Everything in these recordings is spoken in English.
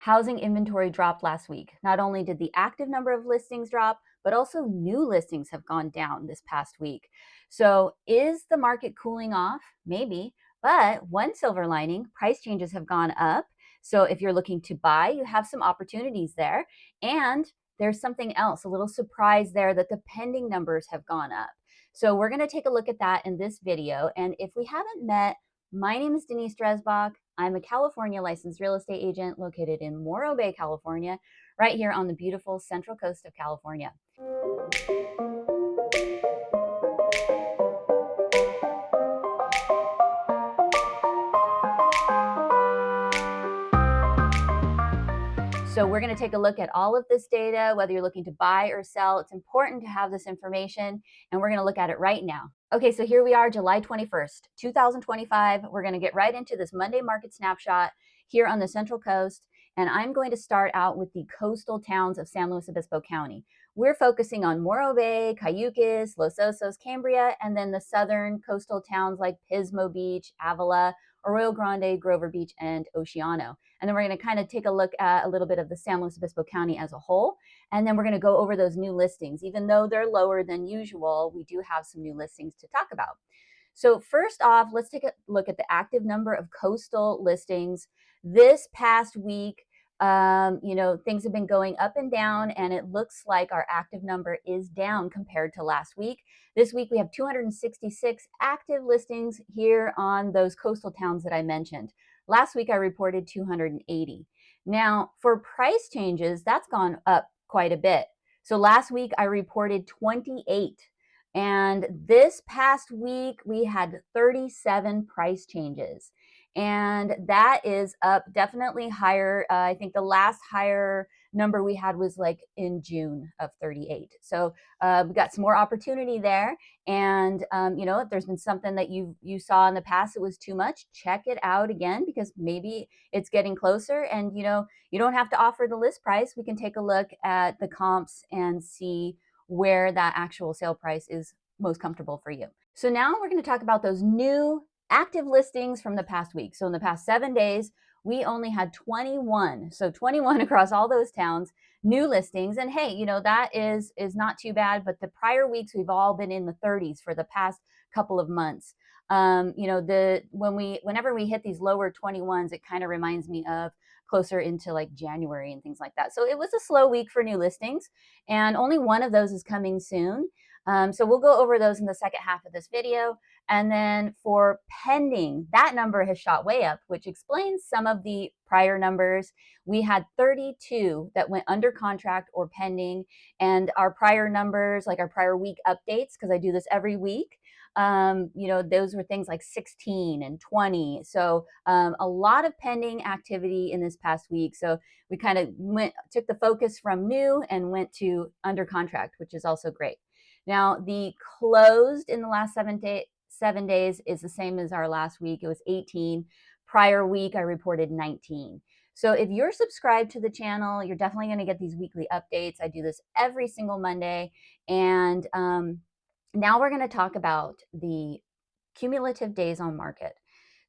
Housing inventory dropped last week. Not only did the active number of listings drop, but also new listings have gone down this past week. So is the market cooling off? Maybe. But one silver lining, price changes have gone up. So if you're looking to buy, you have some opportunities there. And there's something else, a little surprise there, that the pending numbers have gone up. So we're going to take a look at that in this video. And if we haven't met, my name is Denise Dresbach. I'm a California licensed real estate agent located in Morro Bay, California, right here on the beautiful central coast of California. So we're going to take a look at all of this data, whether you're looking to buy or sell. It's important to have this information, and we're going to look at it right now. Okay, so here we are, July 21st, 2025. We're going to get right into this Monday Market Snapshot here on the Central Coast, and I'm going to start out with the coastal towns of San Luis Obispo County. We're focusing on Morro Bay, Cayucos, Los Osos, Cambria, and then the southern coastal towns like Pismo Beach, Avila, Arroyo Grande, Grover Beach, and Oceano. And then we're going to kind of take a look at a little bit of the San Luis Obispo County as a whole. And then we're going to go over those new listings. Even though they're lower than usual, we do have some new listings to talk about. So first off, let's take a look at the active number of coastal listings. This past week, things have been going up and down, and it looks like our active number is down compared to last week. This week, we have 266 active listings here on those coastal towns that I mentioned. Last week, I reported 280. Now, for price changes, that's gone up quite a bit. So last week, I reported 28. And this past week, we had 37 price changes. And that is up definitely higher. I think the last higher number we had was like in June of 38. So we got some more opportunity there. And if there's been something that you saw in the past that was too much, check it out again, because maybe it's getting closer. And you don't have to offer the list price. We can take a look at the comps and see where that actual sale price is most comfortable for you. So now we're going to talk about those new active listings from the past week. So in the past 7 days, we only had 21. So 21 across all those towns, new listings. And hey, that is not too bad. But the prior weeks, we've all been in the 30s for the past couple of months. Whenever we hit these lower 21s, it kind of reminds me of closer into like January and things like that. So it was a slow week for new listings, and only one of those is coming soon. So we'll go over those in the second half of this video. And then for pending, that number has shot way up, which explains some of the prior numbers. We had 32 that went under contract or pending, and our prior numbers, like our prior week updates, because I do this every week, those were things like 16 and 20. So a lot of pending activity in this past week. So we kind of took the focus from new and went to under contract, which is also great. Now, the closed in the last 7 days is the same as our last week. It was 18. Prior week, I reported 19. So if you're subscribed to the channel, you're definitely going to get these weekly updates. I do this every single Monday. And now we're going to talk about the cumulative days on market.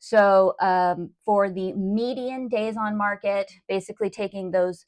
So for the median days on market, basically taking those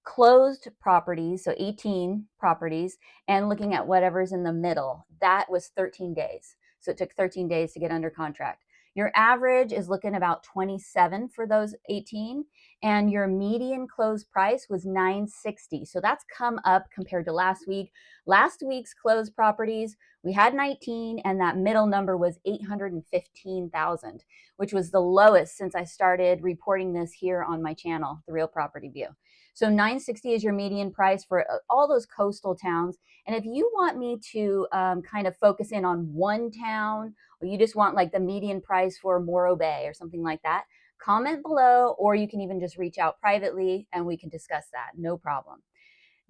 closed properties, so 18 properties, and looking at whatever's in the middle, that was 13 days. So it took 13 days to get under contract. Your average is looking about 27 for those 18, and your median closed price was $960. So that's come up compared to last week. Last week's closed properties, we had 19, and that middle number was 815,000, which was the lowest since I started reporting this here on my channel, The Real Property View. So $960 is your median price for all those coastal towns. And if you want me to kind of focus in on one town, or you just want like the median price for Morro Bay or something like that, comment below, or you can even just reach out privately and we can discuss that. No problem.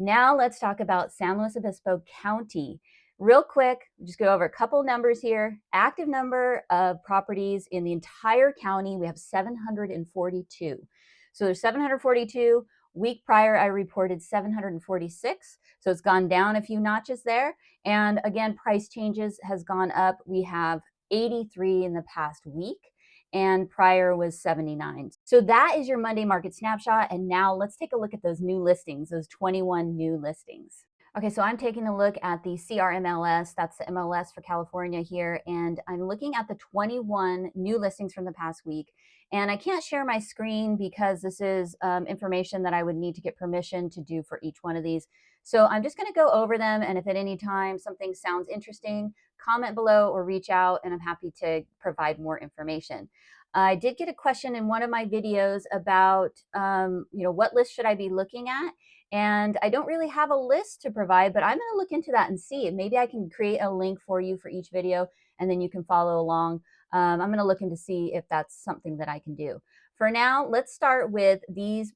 Now let's talk about San Luis Obispo County. Real quick, just go over a couple numbers here. Active number of properties in the entire county, we have 742. So there's 742. Week prior, I reported 746. So it's gone down a few notches there. And again, price changes has gone up. We have 83 in the past week, and prior was 79. So that is your Monday Market Snapshot. And now let's take a look at those new listings, those 21 new listings. Okay, so I'm taking a look at the CRMLS, that's the MLS for California here, and I'm looking at the 21 new listings from the past week. And I can't share my screen because this is information that I would need to get permission to do for each one of these. So I'm just gonna go over them, and if at any time something sounds interesting, comment below or reach out, and I'm happy to provide more information. I did get a question in one of my videos about, what list should I be looking at? And I don't really have a list to provide, but I'm going to look into that and see. And maybe I can create a link for you for each video, and then you can follow along. I'm going to look into see if that's something that I can do. For now, let's start with these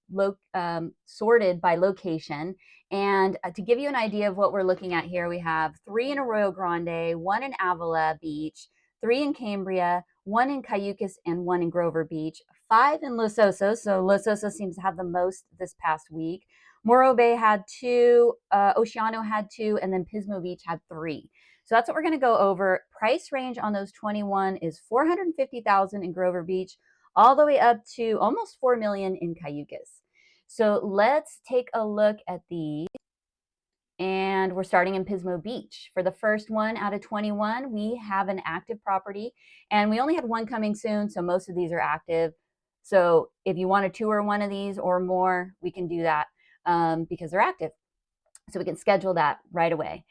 sorted by location. And to give you an idea of what we're looking at here, we have 3 in Arroyo Grande, 1 in Avila Beach, 3 in Cambria, 1 in Cayucos, and 1 in Grover Beach, 5 in Los Osos. So Los Osos seems to have the most this past week. Morro Bay had 2, Oceano had 2, and then Pismo Beach had 3. So that's what we're going to go over. Price range on those 21 is $450,000 in Grover Beach, all the way up to almost $4 million in Cayucos. So let's take a look at these. And we're starting in Pismo Beach. For the first one out of 21, we have an active property, and we only had one coming soon, so most of these are active. So if you want to tour one of these or more, we can do that because they're active. So we can schedule that right away.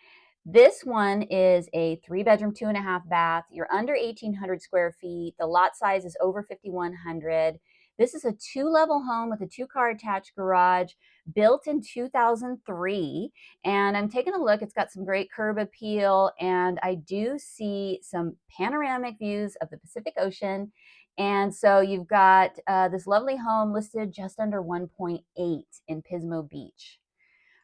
This one is a 3-bedroom, 2.5 bath. You're under 1,800 square feet. The lot size is over 5,100. This is a 2-level home with a 2-car attached garage, built in 2003. And I'm taking a look. It's got some great curb appeal, and I do see some panoramic views of the Pacific Ocean. And so you've got this lovely home listed just under 1.8 in Pismo Beach.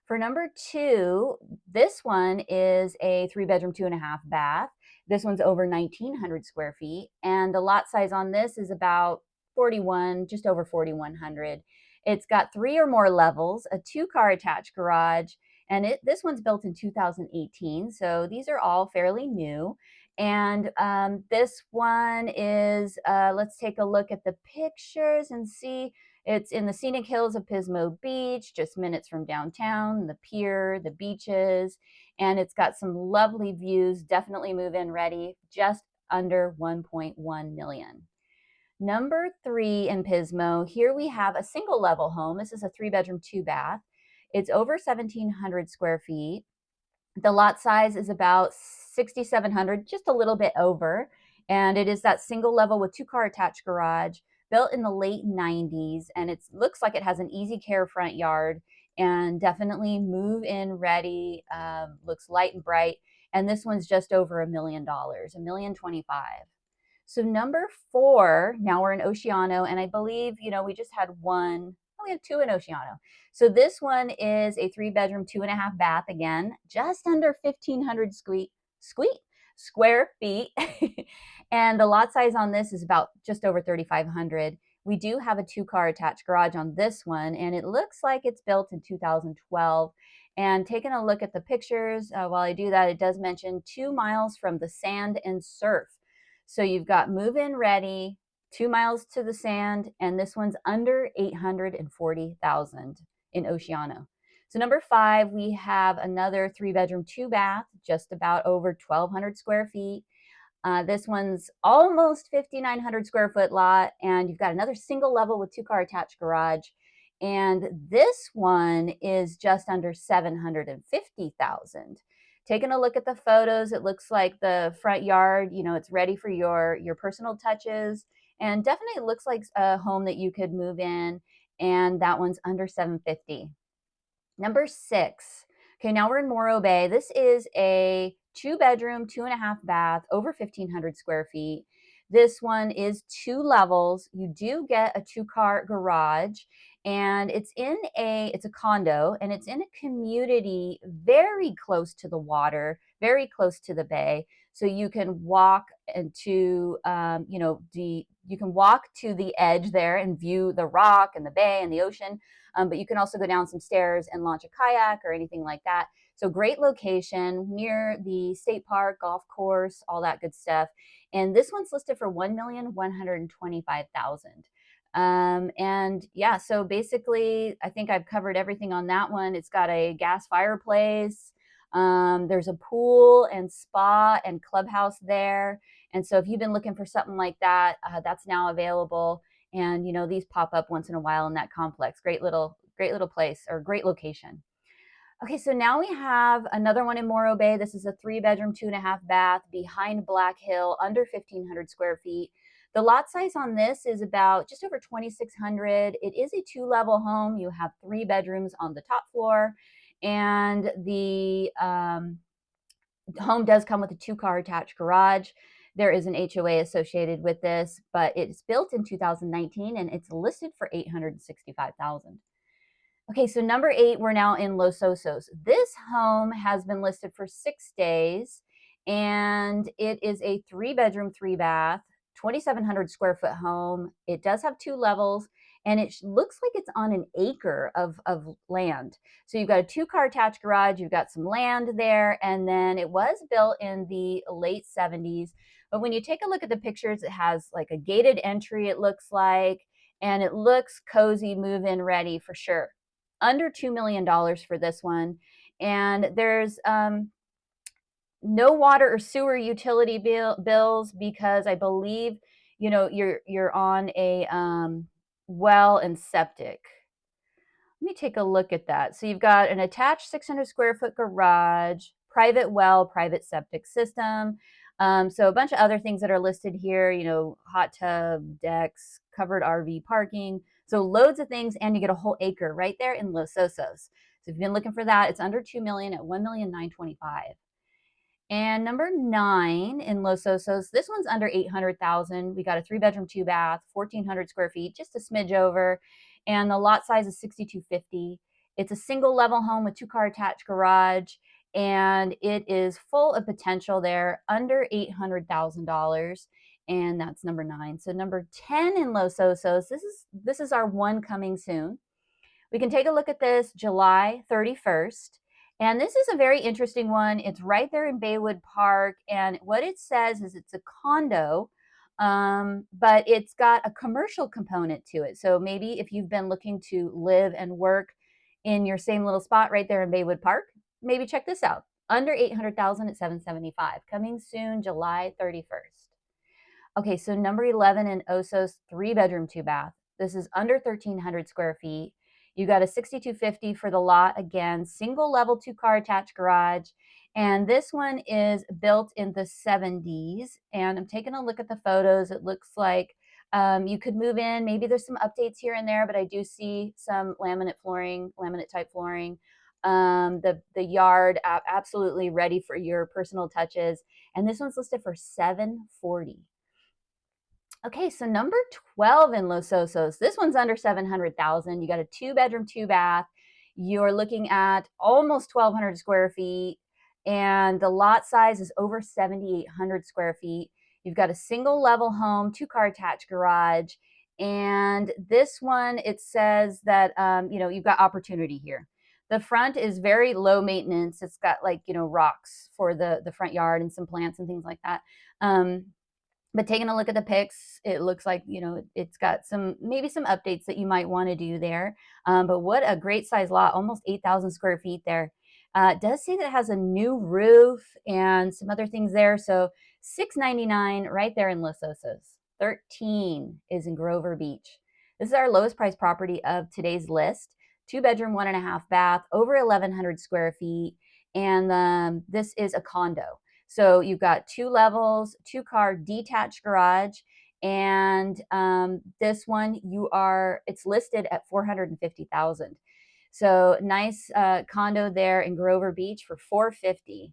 For number 2, this one is a 3-bedroom, 2.5 bath. This one's over 1,900 square feet, and the lot size on this is about 41, just over 4,100. It's got 3 or more levels, a 2-car attached garage, and this one's built in 2018, so these are all fairly new. And this one is, let's take a look at the pictures and see. It's in the scenic hills of Pismo Beach, just minutes from downtown, the pier, the beaches, and it's got some lovely views, definitely move-in ready, just under 1.1 million. Number 3 in Pismo, here we have a single level home. This is a 3-bedroom, 2-bath. It's over 1,700 square feet. The lot size is about 6,700, just a little bit over, and it is that single level with 2-car attached garage, built in the late 90s, and it looks like it has an easy care front yard and definitely move-in ready, looks light and bright, and this one's just over $1 million, $1,025,000. So number 4, now we're in Oceano, and I believe, we just had one, we have 2 in Oceano. So this one is a 3-bedroom, 2.5 bath, again, just under 1,500 square feet. And the lot size on this is about just over 3,500. We do have a 2-car attached garage on this one, and it looks like it's built in 2012. And taking a look at the pictures, while I do that, it does mention 2 miles from the sand and surf. So you've got move-in ready, 2 miles to the sand, and this one's under 840,000 in Oceano. So number 5, we have another 3-bedroom, 2-bath, just about over 1,200 square feet. This one's almost 5,900 square foot lot, and you've got another single level with 2-car attached garage. And this one is just under 750,000. Taking a look at the photos, it looks like the front yard, it's ready for your personal touches, and definitely looks like a home that you could move in, and that one's under 750. Number 6. Okay, now we're in Morro Bay. This is a 2-bedroom, 2.5 bath, over 1,500 square feet. This one is 2 levels. You do get a 2-car garage, and it's a condo, and it's in a community very close to the water, very close to the bay. So you can walk into, you can walk to the edge there and view the rock and the bay and the ocean. But you can also go down some stairs and launch a kayak or anything like that. So great location near the state park, golf course, all that good stuff. And this one's listed for $1,125,000. And yeah, so basically, I think I've covered everything on that one. It's got a gas fireplace. There's a pool and spa and clubhouse there. And so if you've been looking for something like that, that's now available. And you know, these pop up once in a while in that complex. Great little place, or great location. Okay, so now we have another one in Morro Bay. This is a 3-bedroom, 2.5 bath behind Black Hill, under 1,500 square feet. The lot size on this is about just over 2,600. It is a 2-level home. You have 3 bedrooms on the top floor, and the home does come with a 2-car attached garage. There is an HOA associated with this, but it's built in 2019 and it's listed for $865,000. Okay, so number 8, we're now in Los Osos. This home has been listed for 6 days, and it is a 3-bedroom, 3-bath, 2,700 square foot home. It does have 2 levels, and it looks like it's on an acre of land. So you've got a 2-car attached garage, you've got some land there, and then it was built in the late 70s. But when you take a look at the pictures, it has like a gated entry, it looks like, and it looks cozy, move-in ready for sure. Under $2 million for this one. And there's no water or sewer utility bills, because I believe, you know, you're on a well and septic. Let me take a look at that. So you've got an attached 600 square foot garage, private well, private septic system. So a bunch of other things that are listed here, you know, hot tub, decks, covered RV parking. So loads of things, and you get a whole acre right there in Los Osos. So if you've been looking for that, it's under 2 million at 1,925,000. And number 9 in Los Osos, this one's under 800,000. We got a 3-bedroom, 2-bath, 1,400 square feet, just a smidge over. And the lot size is 6,250. It's a single level home with 2-car attached garage, and it is full of potential there, under $800,000. And that's number 9. So number 10 in Los Osos, this is our one coming soon. We can take a look at this July 31st. And this is a very interesting one. It's right there in Baywood Park. And what it says is it's a condo, but it's got a commercial component to it. So maybe if you've been looking to live and work in your same little spot right there in Baywood Park, maybe check this out. Under 800,000 at 775. Coming soon, July 31st. Okay, so number 11 in Osos, 3-bedroom, 2-bath. This is under 1,300 square feet. You got a 6,250 for the lot. Again, single level, 2-car attached garage. And this one is built in the 70s. And I'm taking a look at the photos. It looks like you could move in. Maybe there's some updates here and there, but I do see some laminate flooring, laminate type flooring. The yard absolutely ready for your personal touches. And this one's listed for $740,000. Okay, so number 12 in Los Osos. This one's under 700,000. You got a 2-bedroom, 2-bath. You're looking at almost 1,200 square feet, and the lot size is over 7,800 square feet. You've got a single level home, 2-car attached garage, and this one, it says that you know, you've got opportunity here. The front is very low maintenance. It's got, like, you know, rocks for the front yard and some plants and things like that. But taking a look at the pics, it looks like, you know, it's got maybe some updates that you might want to do there. But what a great size lot, almost 8,000 square feet there. It does say that it has a new roof and some other things there. So $699 right there in Los Osos. 13 is in Grover Beach. This is our lowest price property of today's list. 2-bedroom, 1.5-bath, over 1,100 square feet. And this is a condo. So you've got 2 levels, 2-car detached garage, and this one it's listed at $450,000. So nice condo there in Grover Beach for $450,000.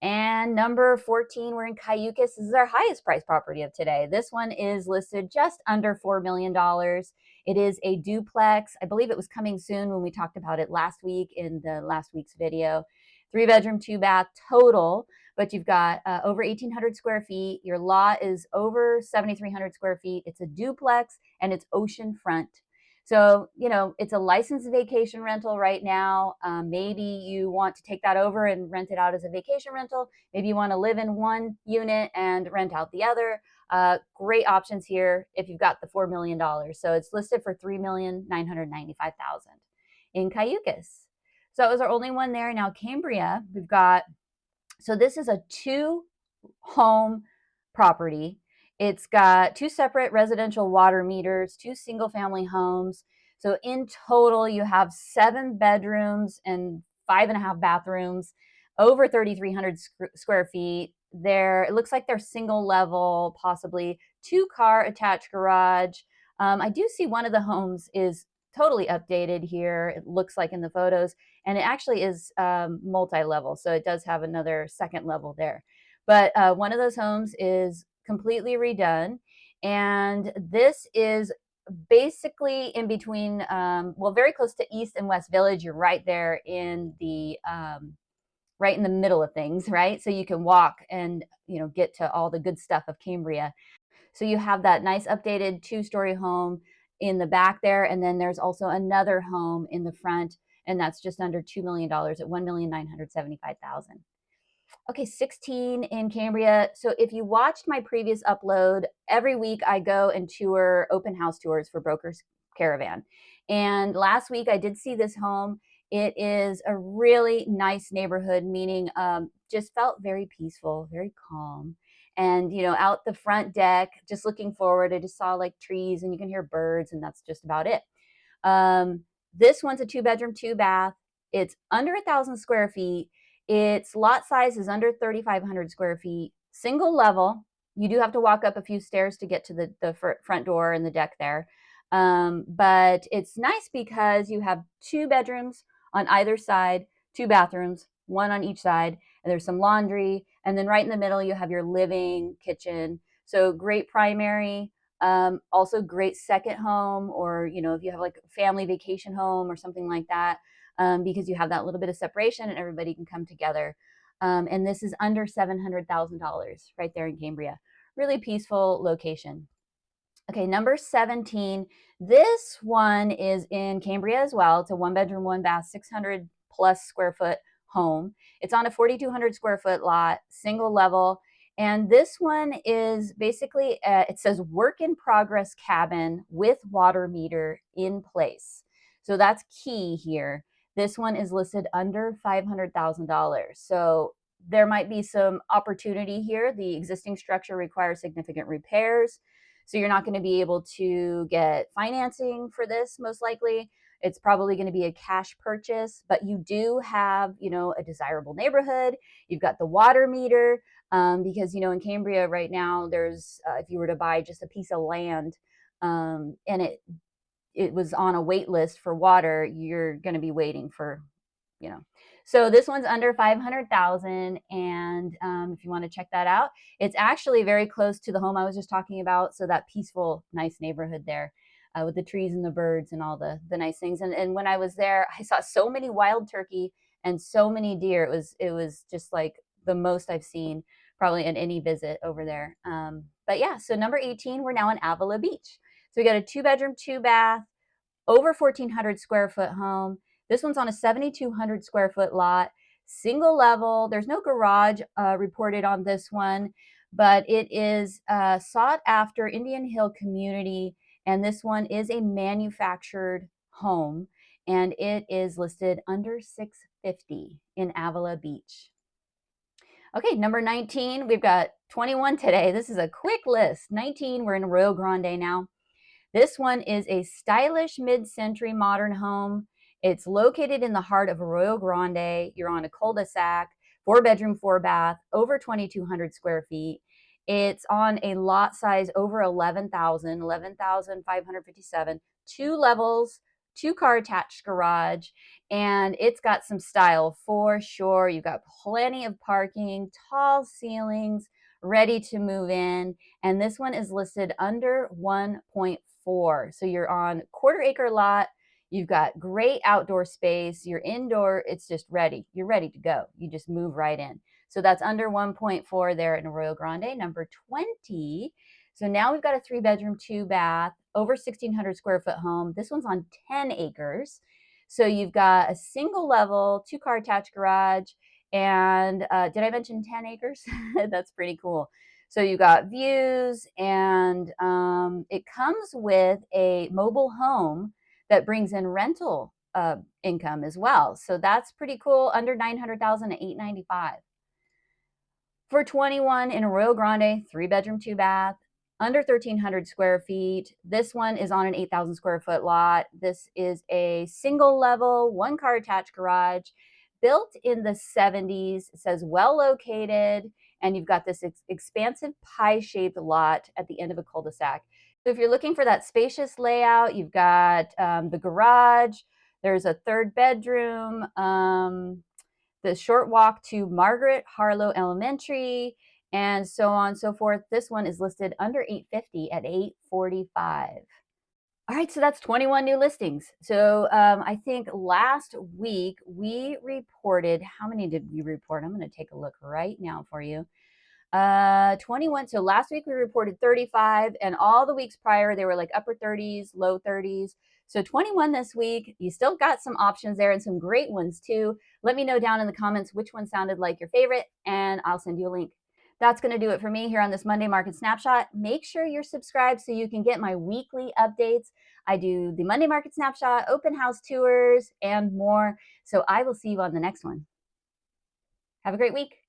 And number 14, we're in Cayucos. This is our highest price property of today. This one is listed just under $4 million. It is a duplex. I believe it was coming soon when we talked about it last week in the last week's video. 3-bedroom, 2-bath total, but you've got over 1,800 square feet. Your lot is over 7,300 square feet. It's a duplex and it's oceanfront. So, you know, it's a licensed vacation rental right now. Maybe you want to take that over and rent it out as a vacation rental. Maybe you want to live in one unit and rent out the other. Great options here if you've got the $4 million. So it's listed for $3,995,000 in Cayucos. So that was our only one there. Now Cambria, we've got, so this is a 2-home property. It's got 2 separate residential water meters, 2 single-family homes. So in total, you have 7 bedrooms and 5.5 bathrooms, over 3,300 square feet. It looks like they're single level, possibly 2-car attached garage. I do see one of the homes is totally updated here. It looks like in the photos, and it actually is multi-level, so it does have another second level there. But one of those homes is completely redone, and this is basically in between, well, very close to East and West Village. You're right there in the right in the middle of things, right? So you can walk and get to all the good stuff of Cambria. So you have that nice updated 2-story home in the back there, and then there's also another home in the front, and that's just under $2 million at $1,975,000. Okay, 16 in Cambria. So if you watched my previous upload, every week I go and tour open house tours for Brokers Caravan. And last week I did see this home. It is a really nice neighborhood, meaning just felt very peaceful, very calm. And, out the front deck, just looking forward, I just saw like trees and you can hear birds, and that's just about it. This one's a 2-bedroom, 2-bath. It's under 1,000 square feet. Its lot size is under 3,500 square feet, single level. You do have to walk up a few stairs to get to the front door and the deck there. But it's nice because you have 2 bedrooms on either side, 2 bathrooms, 1 on each side, and there's some laundry. And then right in the middle, you have your living, kitchen. So great primary, also great second home, or, if you have like a family vacation home or something like that, because you have that little bit of separation and everybody can come together. And this is under $700,000 right there in Cambria. Really peaceful location. Okay, number 17. This one is in Cambria as well. It's a 1-bedroom, 1-bath, 600 plus square foot home. It's on a 4,200 square foot lot, single level. And this one is basically, it says work in progress cabin with water meter in place. So that's key here. This one is listed under $500,000. So there might be some opportunity here. The existing structure requires significant repairs. So you're not going to be able to get financing for this, most likely. It's probably going to be a cash purchase, but you do have, a desirable neighborhood. You've got the water meter, because, in Cambria right now, there's, if you were to buy just a piece of land, and it was on a wait list for water, you're going to be waiting for, So this one's under 500,000, and if you want to check that out, it's actually very close to the home I was just talking about. So that peaceful, nice neighborhood there, with the trees and the birds and all the nice things. And when I was there, I saw so many wild turkey and so many deer. It was just like the most I've seen probably in any visit over there. But yeah, so number 18, we're now in Avila Beach. So we got a 2-bedroom, 2-bath, over 1,400 square foot home. This one's on a 7,200 square foot lot, single level. There's no garage reported on this one, but it is sought after Indian Hill community. And this one is a manufactured home, and it is listed under 650 in Avila Beach. Okay, number 19, we've got 21 today. This is a quick list. 19, we're in Arroyo Grande now. This one is a stylish mid-century modern home. It's located in the heart of Arroyo Grande. You're on a cul-de-sac, 4-bedroom, 4-bath, over 2,200 square feet. It's on a lot size over 11,557, 2 levels, 2-car attached garage, and it's got some style for sure. You've got plenty of parking, tall ceilings, ready to move in. And this one is listed under 1.4. So you're on 1/4 acre lot. You've got great outdoor space. You're indoor. It's just ready. You're ready to go. You just move right in. So that's under 1.4 there in Arroyo Grande. Number 20. So now we've got a 3-bedroom, 2-bath, over 1,600 square foot home. This one's on 10 acres. So you've got a single level, 2-car attached garage. And did I mention 10 acres? That's pretty cool. So you got views, and it comes with a mobile home that brings in rental income as well. So that's pretty cool. Under 900,000 at 895. For 21 in Arroyo Grande, 3-bedroom, 2-bath, under 1,300 square feet. This one is on an 8,000 square foot lot. This is a single level, 1-car attached garage, built in the 70s. It says well located, and you've got this expansive pie-shaped lot at the end of a cul-de-sac. So if you're looking for that spacious layout, you've got the garage. There's a 3rd bedroom. The short walk to Margaret Harlow Elementary, and so on and so forth. This one is listed under 850 at 845. All right, so that's 21 new listings. So I think last week we reported, how many did we report? I'm going to take a look right now for you. 21. So last week we reported 35, and all the weeks prior they were like upper 30s, low 30s. So 21 this week. You still got some options there and some great ones too. Let me know down in the comments which one sounded like your favorite, and I'll send you a link. That's going to do it for me here on this Monday Market Snapshot. Make sure you're subscribed so you can get my weekly updates. I do the Monday Market Snapshot, open house tours, and more. So I will see you on the next one. Have a great week.